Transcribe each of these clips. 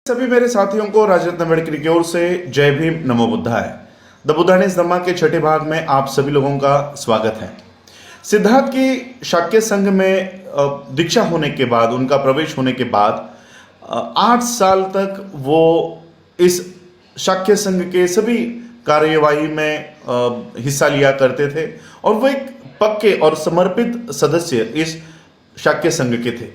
सभी मेरे साथियों को राजरत्न मेडिकल की ओर से जय भीम नमो बुद्धाय। द बुद्धानिस धम्मा के छठे भाग में आप सभी लोगों का स्वागत है। सिद्धार्थ की शाक्य संघ में दीक्षा होने के बाद, उनका प्रवेश होने के बाद 8 साल तक वो इस शाक्य संघ के सभी कार्यवाही में हिस्सा लिया करते थे और वो एक पक्के और समर्पित सदस्य इस शाक्य संघ के थे।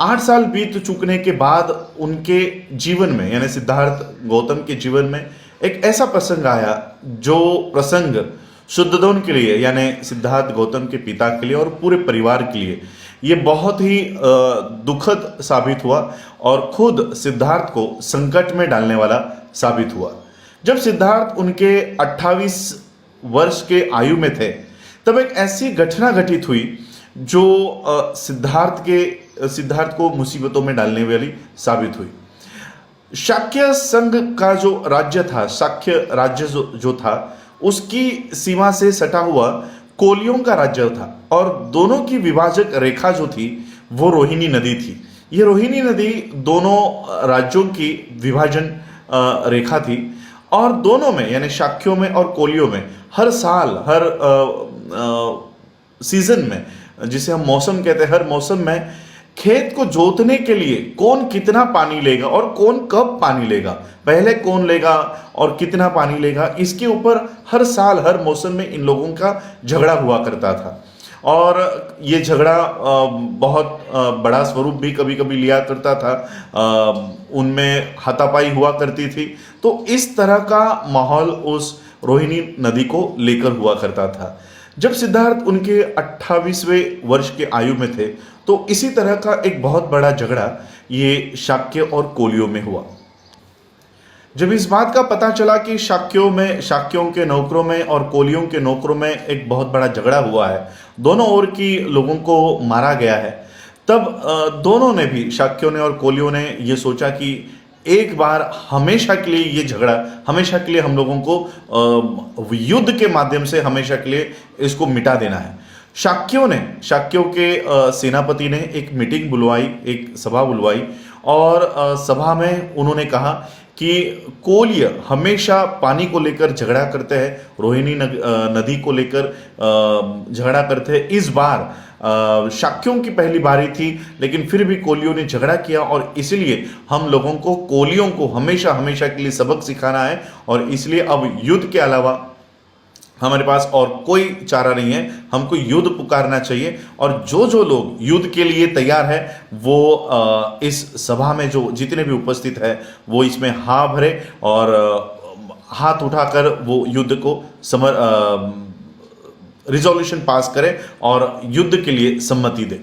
8 साल बीत चुकने के बाद उनके जीवन में, यानी सिद्धार्थ गौतम के जीवन में एक ऐसा प्रसंग आया जो प्रसंग शुद्धोदन के लिए, यानी सिद्धार्थ गौतम के पिता के लिए और पूरे परिवार के लिए ये बहुत ही दुखद साबित हुआ और खुद सिद्धार्थ को संकट में डालने वाला साबित हुआ। जब सिद्धार्थ उनके 28 वर्ष के आयु में थे तब एक ऐसी घटना घटित हुई जो सिद्धार्थ को मुसीबतों में डालने वाली साबित हुई। शाक्य संघ का जो राज्य था, शाक्य राज्य जो था, उसकी सीमा से सटा हुआ कोलियों का राज्य था और दोनों की विभाजक रेखा जो थी वो रोहिणी नदी थी। ये रोहिणी नदी दोनों राज्यों की विभाजन रेखा थी और दोनों में, यानी शाक्यों में और कोलियों में हर साल, हर सीजन में, जिसे हम मौसम कहते हैं, हर मौसम में खेत को जोतने के लिए कौन कितना पानी लेगा और कौन कब पानी लेगा, पहले कौन लेगा और कितना पानी लेगा, इसके ऊपर हर साल, हर मौसम में इन लोगों का झगड़ा हुआ करता था। और ये झगड़ा बहुत बड़ा स्वरूप भी कभी कभी लिया करता था, उनमें हाथापाई हुआ करती थी। तो इस तरह का माहौल उस रोहिणी नदी को लेकर हुआ करता था। जब सिद्धार्थ उनके 28वें वर्ष के आयु में थे तो इसी तरह का एक बहुत बड़ा झगड़ा ये शाक्य और कोलियों में हुआ। जब इस बात का पता चला कि शाक्यों के नौकरों में और कोलियों के नौकरों में एक बहुत बड़ा झगड़ा हुआ है, दोनों ओर की लोगों को मारा गया है, तब दोनों ने भी, शाक्यों ने और कोलियों ने, ये सोचा कि एक बार हमेशा के लिए ये झगड़ा, हमेशा के लिए हम लोगों को युद्ध के माध्यम से हमेशा के लिए इसको मिटा देना है। शाक्यों के सेनापति ने एक मीटिंग बुलवाई, एक सभा बुलवाई और सभा में उन्होंने कहा कि कोलिय हमेशा पानी को लेकर झगड़ा करते हैं, रोहिणी नदी को लेकर झगड़ा करते हैं। इस बार शाक्यों की पहली बारी थी, लेकिन फिर भी कोलियों ने झगड़ा किया और इसलिए हम लोगों को कोलियों को हमेशा के लिए सबक सिखाना है और इसलिए अब युद्ध के अलावा हमारे पास और कोई चारा नहीं है, हमको युद्ध पुकारना चाहिए। और जो लोग युद्ध के लिए तैयार है वो इस सभा में जो जितने भी उपस्थित है वो इसमें हाँ भरे और हाथ उठाकर वो युद्ध को रिजोल्यूशन पास करें और युद्ध के लिए सम्मति दे।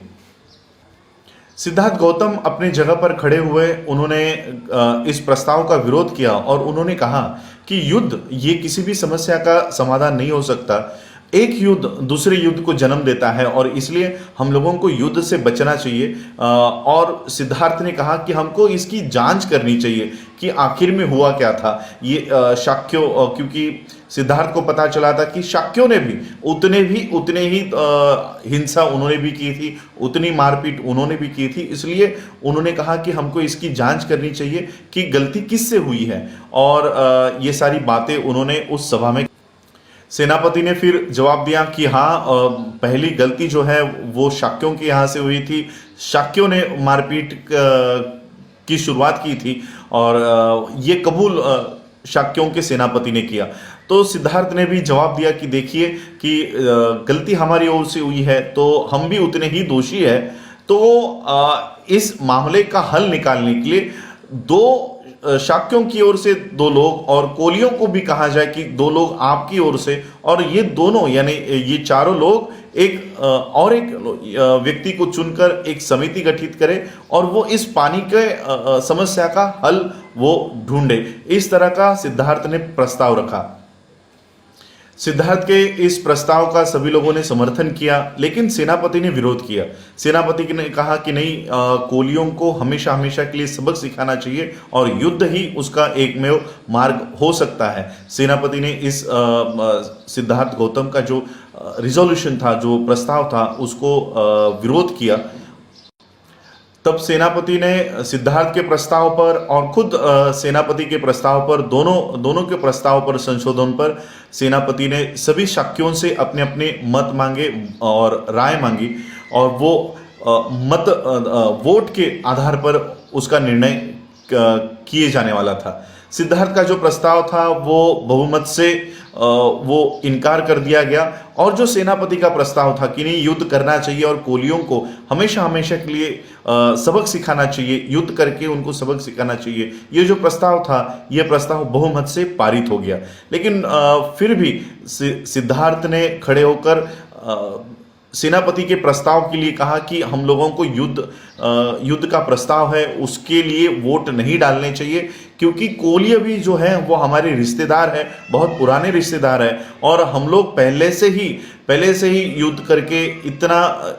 सिद्धार्थ गौतम अपनी जगह पर खड़े हुए, उन्होंने इस प्रस्ताव का विरोध किया और उन्होंने कहा कि युद्ध ये किसी भी समस्या का समाधान नहीं हो सकता। एक युद्ध दूसरे युद्ध को जन्म देता है और इसलिए हम लोगों को युद्ध से बचना चाहिए। और सिद्धार्थ ने कहा कि हमको इसकी जांच करनी चाहिए कि आखिर में हुआ क्या था। ये क्योंकि सिद्धार्थ को पता चला था कि शाक्यों ने भी उतने ही हिंसा उन्होंने भी की थी, उतनी मारपीट उन्होंने भी की थी। इसलिए उन्होंने कहा कि हमको इसकी जांच करनी चाहिए कि गलती किससे हुई है और ये सारी बातें उन्होंने उस सभा में। सेनापति ने फिर जवाब दिया कि हाँ, पहली गलती जो है वो शाक्यों के यहाँ से हुई थी, शाक्यों ने मारपीट की शुरुआत की थी और ये कबूल शाक्यों के सेनापति ने किया। तो सिद्धार्थ ने भी जवाब दिया कि देखिए कि गलती हमारी ओर से हुई है तो हम भी उतने ही दोषी है। तो इस मामले का हल निकालने के लिए शाक्यों की ओर से 2 लोग और कोलियों को भी कहा जाए कि 2 लोग आपकी ओर से, और ये दोनों, यानी ये चारों लोग एक व्यक्ति को चुनकर एक समिति गठित करें और वो इस पानी के समस्या का हल वो ढूंढे। इस तरह का सिद्धार्थ ने प्रस्ताव रखा। सिद्धार्थ के इस प्रस्ताव का सभी लोगों ने समर्थन किया, लेकिन सेनापति ने विरोध किया। सेनापति ने कहा कि नहीं, कोलियों को हमेशा के लिए सबक सिखाना चाहिए और युद्ध ही उसका एकमेव मार्ग हो सकता है। सेनापति ने इस सिद्धार्थ गौतम का जो रिजोल्यूशन था, जो प्रस्ताव था, उसको विरोध किया। तब सेनापति ने सिद्धार्थ के प्रस्ताव पर और खुद सेनापति के प्रस्ताव पर दोनों के प्रस्ताव पर संशोधन पर सेनापति ने सभी शाक्यों से अपने अपने मत मांगे और राय मांगी, और वो वोट के आधार पर उसका निर्णय किए जाने वाला था। सिद्धार्थ का जो प्रस्ताव था वो बहुमत से वो इनकार कर दिया गया, और जो सेनापति का प्रस्ताव था कि नहीं, युद्ध करना चाहिए और कोलियों को हमेशा हमेशा के लिए सबक सिखाना चाहिए, युद्ध करके उनको सबक सिखाना चाहिए, ये जो प्रस्ताव था, ये प्रस्ताव बहुमत से पारित हो गया। लेकिन फिर भी सिद्धार्थ ने खड़े होकर सेनापति के प्रस्ताव के लिए कहा कि हम लोगों को युद्ध का प्रस्ताव है उसके लिए वोट नहीं डालने चाहिए, क्योंकि कोलिय भी जो है वो हमारे रिश्तेदार है, बहुत पुराने रिश्तेदार है, और हम लोग पहले से ही युद्ध करके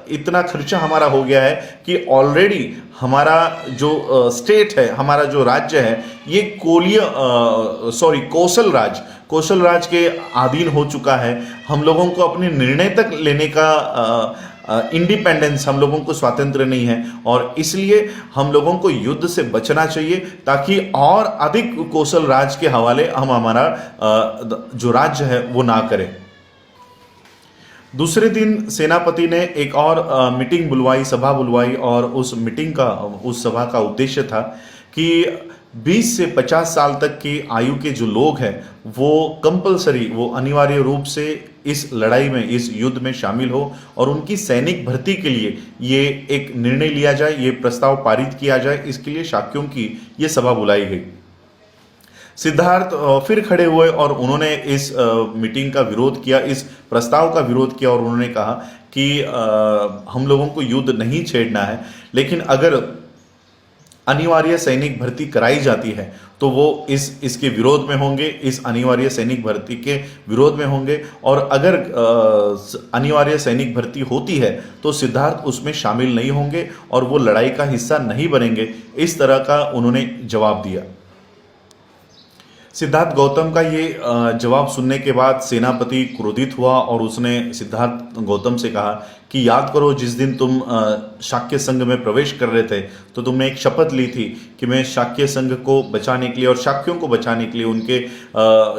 इतना खर्चा हमारा हो गया है कि ऑलरेडी हमारा जो स्टेट है, हमारा जो राज्य है, ये कौशल राज के अधीन हो चुका है। हम लोगों को अपने निर्णय तक लेने का इंडिपेंडेंस, हम लोगों को स्वातंत्र्य नहीं है, और इसलिए हम लोगों को युद्ध से बचना चाहिए ताकि और अधिक कौशल राज के हवाले हम हमारा जो राज्य है वो ना करें। दूसरे दिन सेनापति ने एक और मीटिंग बुलवाई, सभा बुलवाई, और उस सभा का उद्देश्य था कि 20 से 50 साल तक की आयु के जो लोग हैं वो अनिवार्य रूप से इस लड़ाई में, इस युद्ध में शामिल हो, और उनकी सैनिक भर्ती के लिए ये एक निर्णय लिया जाए, ये प्रस्ताव पारित किया जाए। इसके लिए शाक्यों की ये सभा बुलाई गई। सिद्धार्थ फिर खड़े हुए और उन्होंने इस मीटिंग का विरोध किया, इस प्रस्ताव का विरोध किया, और उन्होंने कहा कि हम लोगों को युद्ध नहीं छेड़ना है, लेकिन अगर अनिवार्य सैनिक भर्ती कराई जाती है तो वो इसके विरोध में होंगे, इस अनिवार्य सैनिक भर्ती के विरोध में होंगे, और अगर अनिवार्य सैनिक भर्ती होती है तो सिद्धार्थ उसमें शामिल नहीं होंगे और वो लड़ाई का हिस्सा नहीं बनेंगे। इस तरह का उन्होंने जवाब दिया। सिद्धार्थ गौतम का ये जवाब सुनने के बाद सेनापति क्रोधित हुआ और उसने सिद्धार्थ गौतम से कहा कि याद करो, जिस दिन तुम शाक्य संघ में प्रवेश कर रहे थे तो तुमने एक शपथ ली थी कि मैं शाक्य संघ को बचाने के लिए और शाक्यों को बचाने के लिए, उनके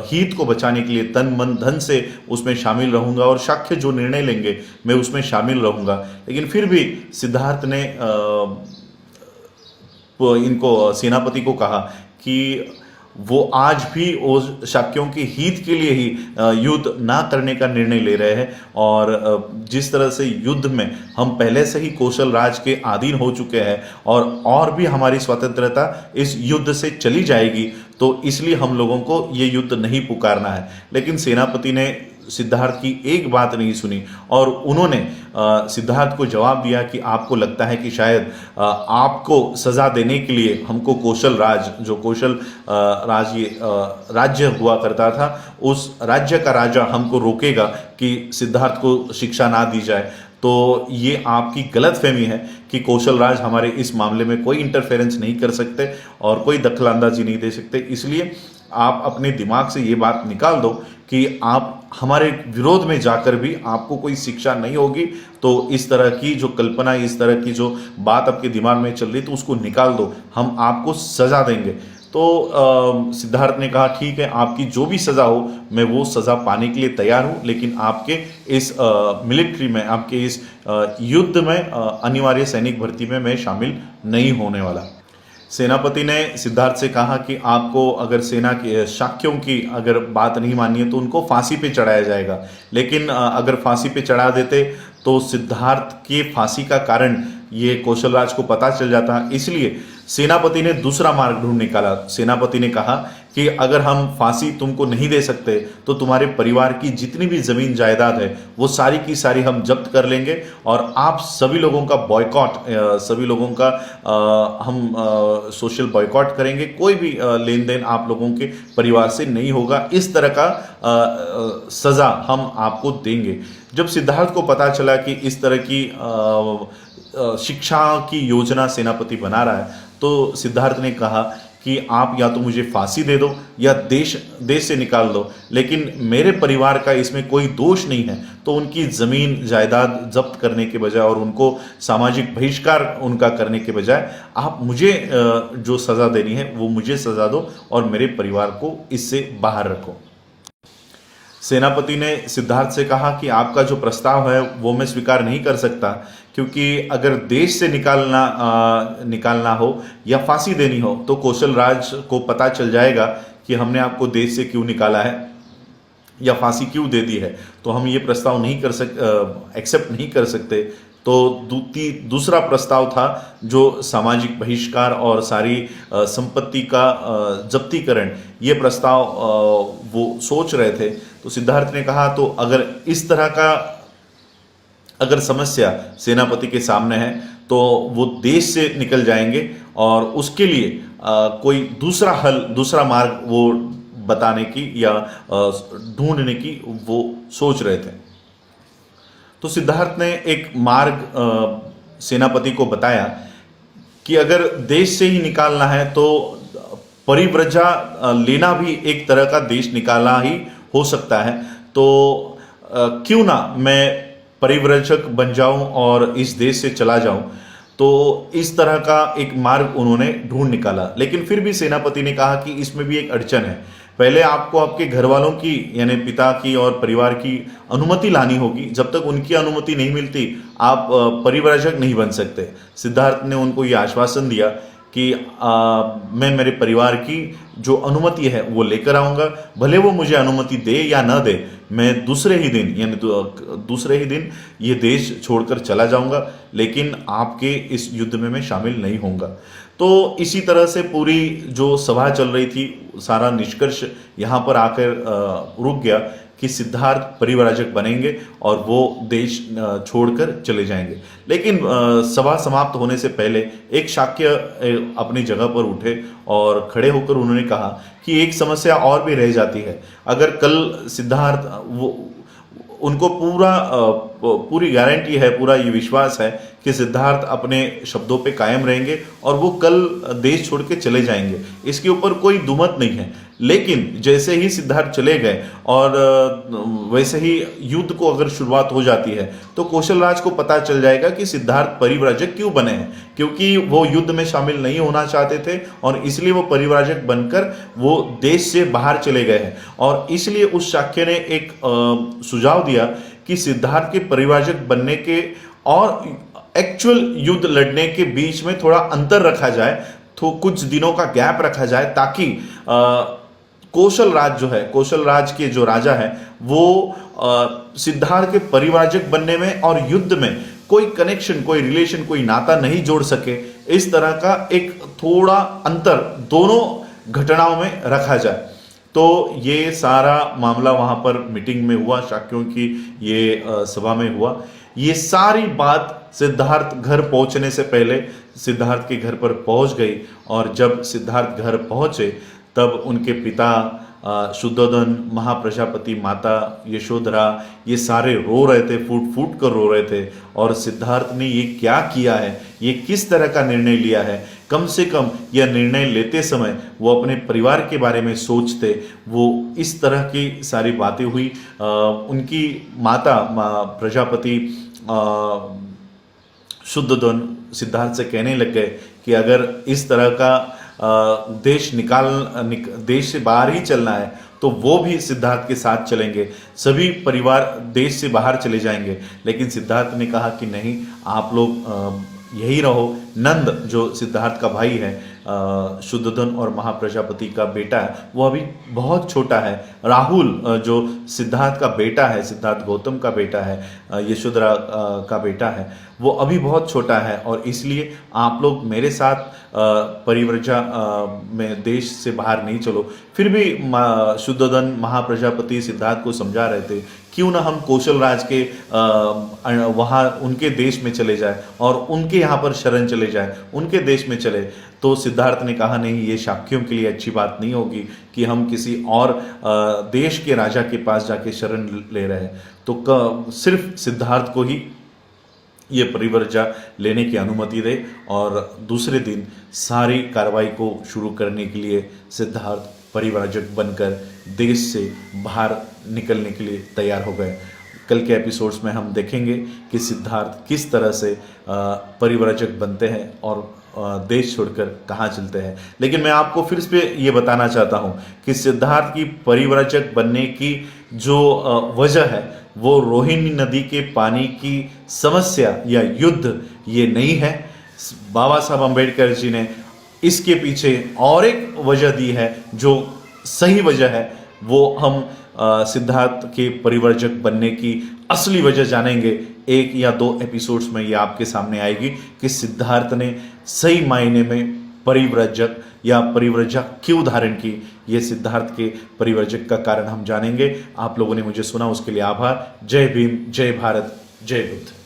हित को बचाने के लिए तन मन धन से उसमें शामिल रहूंगा, और शाक्य जो निर्णय लेंगे मैं उसमें शामिल रहूंगा। लेकिन फिर भी सिद्धार्थ ने इनको सेनापति को कहा कि वो आज भी उस शाक्यों के हित के लिए ही युद्ध ना करने का निर्णय ले रहे हैं, और जिस तरह से युद्ध में हम पहले से ही कौशल राज के अधीन हो चुके हैं और भी हमारी स्वतंत्रता इस युद्ध से चली जाएगी, तो इसलिए हम लोगों को ये युद्ध नहीं पुकारना है। लेकिन सेनापति ने सिद्धार्थ की एक बात नहीं सुनी, और उन्होंने सिद्धार्थ को जवाब दिया कि आपको लगता है कि शायद आपको सजा देने के लिए हमको कौशल राज ये राज्य हुआ करता था, उस राज्य का राजा हमको रोकेगा कि सिद्धार्थ को शिक्षा ना दी जाए। तो ये आपकी गलतफहमी है कि कौशल राज हमारे इस मामले में कोई इंटरफेरेंस नहीं कर सकते और कोई दखलंदाजी नहीं दे सकते। इसलिए आप अपने दिमाग से ये बात निकाल दो कि आप हमारे विरोध में जाकर भी आपको कोई शिक्षा नहीं होगी। तो इस तरह की जो कल्पना, इस तरह की जो बात आपके दिमाग में चल रही, तो उसको निकाल दो, हम आपको सजा देंगे। तो सिद्धार्थ ने कहा ठीक है, आपकी जो भी सज़ा हो मैं वो सज़ा पाने के लिए तैयार हूँ, लेकिन आपके इस मिलिट्री में, आपके इस युद्ध में, अनिवार्य सैनिक भर्ती में मैं शामिल नहीं होने वाला। सेनापति ने सिद्धार्थ से कहा कि आपको अगर सेना की शाक्यों की अगर बात नहीं माननी है तो उनको फांसी पे चढ़ाया जाएगा, लेकिन अगर फांसी पे चढ़ा देते तो सिद्धार्थ के फांसी का कारण ये कौशल राज को पता चल जाता। इसलिए सेनापति ने दूसरा मार्ग ढूंढ निकाला। सेनापति ने कहा कि अगर हम फांसी तुमको नहीं दे सकते तो तुम्हारे परिवार की जितनी भी जमीन जायदाद है वो सारी की सारी हम जब्त कर लेंगे, और आप सभी लोगों का बॉयकॉट, सभी लोगों का हम सोशल बॉयकॉट करेंगे, कोई भी लेन देन आप लोगों के परिवार से नहीं होगा। इस तरह का सज़ा हम आपको देंगे। जब सिद्धार्थ को पता चला कि इस तरह की शिक्षा की योजना सेनापति बना रहा है, तो सिद्धार्थ ने कहा कि आप या तो मुझे फांसी दे दो या देश से निकाल दो, लेकिन मेरे परिवार का इसमें कोई दोष नहीं है। तो उनकी ज़मीन जायदाद जब्त करने के बजाय और उनको सामाजिक बहिष्कार उनका करने के बजाय आप मुझे जो सज़ा देनी है वो मुझे सज़ा दो और मेरे परिवार को इससे बाहर रखो। सेनापति ने सिद्धार्थ से कहा कि आपका जो प्रस्ताव है वो मैं स्वीकार नहीं कर सकता, क्योंकि अगर देश से निकालना हो या फांसी देनी हो तो कौशल राज को पता चल जाएगा कि हमने आपको देश से क्यों निकाला है या फांसी क्यों दे दी है, तो हम ये प्रस्ताव नहीं एक्सेप्ट नहीं कर सकते। तो दूसरा प्रस्ताव था जो सामाजिक बहिष्कार और सारी संपत्ति का जब्तीकरण, ये प्रस्ताव वो सोच रहे थे। तो सिद्धार्थ ने कहा तो अगर इस तरह का अगर समस्या सेनापति के सामने है तो वो देश से निकल जाएंगे और उसके लिए कोई दूसरा हल, दूसरा मार्ग वो बताने की या ढूंढने की वो सोच रहे थे। तो सिद्धार्थ ने एक मार्ग सेनापति को बताया कि अगर देश से ही निकालना है तो परिव्रजा लेना भी एक तरह का देश निकालना ही हो सकता है। तो क्यों ना मैं परिव्रजक बन जाऊं और इस देश से चला जाऊं। तो इस तरह का एक मार्ग उन्होंने ढूंढ निकाला। लेकिन फिर भी सेनापति ने कहा कि इसमें भी एक अड़चन है। पहले आपको आपके घर वालों की यानी पिता की और परिवार की अनुमति लानी होगी। जब तक उनकी अनुमति नहीं मिलती आप परिव्राजक नहीं बन सकते। सिद्धार्थ ने उनको ये आश्वासन दिया कि मैं मेरे परिवार की जो अनुमति है वो लेकर आऊँगा, भले वो मुझे अनुमति दे या न दे, मैं दूसरे ही दिन ये देश छोड़कर चला जाऊँगा, लेकिन आपके इस युद्ध में मैं शामिल नहीं होऊंगा। तो इसी तरह से पूरी जो सभा चल रही थी, सारा निष्कर्ष यहाँ पर आकर रुक गया कि सिद्धार्थ परिव्राजक बनेंगे और वो देश छोड़कर चले जाएंगे। लेकिन सभा समाप्त होने से पहले एक शाक्य अपनी जगह पर उठे और खड़े होकर उन्होंने कहा कि एक समस्या और भी रह जाती है। अगर कल सिद्धार्थ उनको पूरी गारंटी है, पूरा ये विश्वास है कि सिद्धार्थ अपने शब्दों पे कायम रहेंगे और वो कल देश छोड़ के चले जाएंगे, इसके ऊपर कोई दुमत नहीं है। लेकिन जैसे ही सिद्धार्थ चले गए और वैसे ही युद्ध को अगर शुरुआत हो जाती है तो कौशल राज को पता चल जाएगा कि सिद्धार्थ परिव्राजक क्यों बने हैं, क्योंकि वो युद्ध में शामिल नहीं होना चाहते थे और इसलिए वो परिव्राजक बनकर वो देश से बाहर चले गए हैं। और इसलिए उस शाक्य ने एक सुझाव दिया कि सिद्धार्थ के परिव्राजक बनने के और एक्चुअल युद्ध लड़ने के बीच में थोड़ा अंतर रखा जाए, तो कुछ दिनों का गैप रखा जाए, ताकि कौशल राज जो है, कौशल राज के जो राजा है वो सिद्धार्थ के परिव्राजक बनने में और युद्ध में कोई कनेक्शन, कोई रिलेशन, कोई नाता नहीं जोड़ सके। इस तरह का एक थोड़ा अंतर दोनों घटनाओं में रखा जाए। तो ये सारा मामला वहां पर मीटिंग में हुआ, शाक्यों की ये सभा में हुआ। ये सारी बात सिद्धार्थ घर पहुंचने से पहले सिद्धार्थ के घर पर पहुंच गई और जब सिद्धार्थ घर पहुंचे तब उनके पिता शुद्धोधन, महाप्रजापति, माता यशोधरा, ये सारे रो रहे थे, फूट फूट कर रो रहे थे। और सिद्धार्थ ने ये क्या किया है, ये किस तरह का निर्णय लिया है, कम से कम यह निर्णय लेते समय वो अपने परिवार के बारे में सोचते। वो इस तरह की सारी बातें हुई। उनकी माता प्रजापति शुद्धोधन सिद्धार्थ से कहने लग गए कि अगर इस तरह का देश से बाहर ही चलना है तो वो भी सिद्धार्थ के साथ चलेंगे, सभी परिवार देश से बाहर चले जाएंगे। लेकिन सिद्धार्थ ने कहा कि नहीं, आप लोग यही रहो। नंद जो सिद्धार्थ का भाई है, शुद्धोधन और महाप्रजापति का बेटा है, वो अभी बहुत छोटा है। राहुल जो सिद्धार्थ का बेटा है, सिद्धार्थ गौतम का बेटा है, यशोधरा का बेटा है, वो अभी बहुत छोटा है और इसलिए आप लोग मेरे साथ परिव्रजा में देश से बाहर नहीं चलो। फिर भी शुद्धोधन महाप्रजापति सिद्धार्थ को समझा रहे थे, क्यों ना हम कौशल राज के वहाँ उनके देश में चले जाए और उनके यहाँ पर शरण चले जाए, उनके देश में चले। तो सिद्धार्थ ने कहा नहीं, ये शाक्यों के लिए अच्छी बात नहीं होगी कि हम किसी और देश के राजा के पास जाके शरण ले रहे हैं। तो सिर्फ सिद्धार्थ को ही ये परिवर्जा लेने की अनुमति दे और दूसरे दिन सारी कार्रवाई को शुरू करने के लिए सिद्धार्थ परिव्राजक बनकर देश से बाहर निकलने के लिए तैयार हो गए। कल के एपिसोड्स में हम देखेंगे कि सिद्धार्थ किस तरह से परिव्राजक बनते हैं और देश छोड़कर कहाँ चलते हैं। लेकिन मैं आपको फिर से ये बताना चाहता हूँ कि सिद्धार्थ की परिव्राजक बनने की जो वजह है वो रोहिणी नदी के पानी की समस्या या युद्ध ये नहीं है। बाबा साहब अम्बेडकर जी ने इसके पीछे और एक वजह दी है जो सही वजह है। वो हम सिद्धार्थ के परिवर्जक बनने की असली वजह जानेंगे। 1 या 2 एपिसोड्स में ये आपके सामने आएगी कि सिद्धार्थ ने सही मायने में परिव्रजक या परिव्रजा क्यों धारण की। ये सिद्धार्थ के परिव्रजक का कारण हम जानेंगे। आप लोगों ने मुझे सुना उसके लिए आभार। जय भीम, जय भारत, जय बुद्ध।